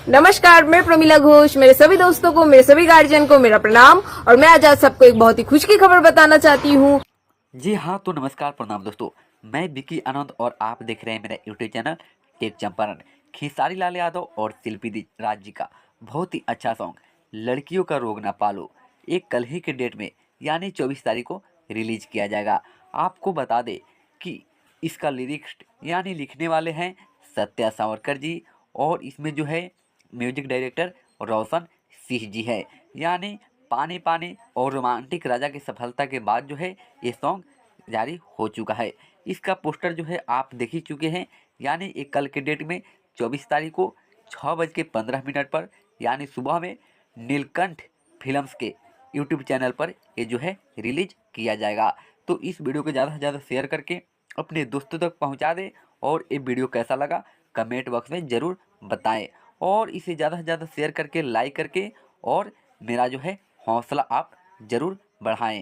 नमस्कार, मैं प्रमिला घोष। मेरे सभी दोस्तों को, मेरे सभी गार्जियन को मेरा प्रणाम। और मैं आज सबको एक बहुत ही खुश की खबर बताना चाहती हूँ। जी हाँ, तो नमस्कार प्रणाम दोस्तों। मैं विकी आनंद और आप देख रहे हैं मेरा YouTube channel Tech Champaran. Khesari Lal Yadav और शिल्पी राज जी का बहुत ही अच्छा सॉन्ग लड़कियों का रोग ना पालो एक कल ही के डेट में यानी 24 तारीख को रिलीज किया जाएगा। आपको बता दें कि इसका लिरिक्स यानी लिखने वाले हैं सत्या सावरकर जी, और इसमें जो है म्यूजिक डायरेक्टर रोशन सिंह जी है। यानी पानी पानी और रोमांटिक राजा की सफलता के बाद जो है ये सॉन्ग जारी हो चुका है। इसका पोस्टर जो है आप देख ही चुके हैं। यानी एक कल के डेट में 24 तारीख को 6:15 पर यानी सुबह में नीलकंठ फिल्म्स के यूट्यूब चैनल पर ये जो है रिलीज किया जाएगा। तो इस वीडियो को ज़्यादा से ज़्यादा शेयर करके अपने दोस्तों तक पहुंचा दें, और ये वीडियो कैसा लगा कमेंट बॉक्स में ज़रूर बताएं, और इसे ज़्यादा से ज़्यादा शेयर करके लाइक करके और मेरा जो है हौसला आप ज़रूर बढ़ाएं।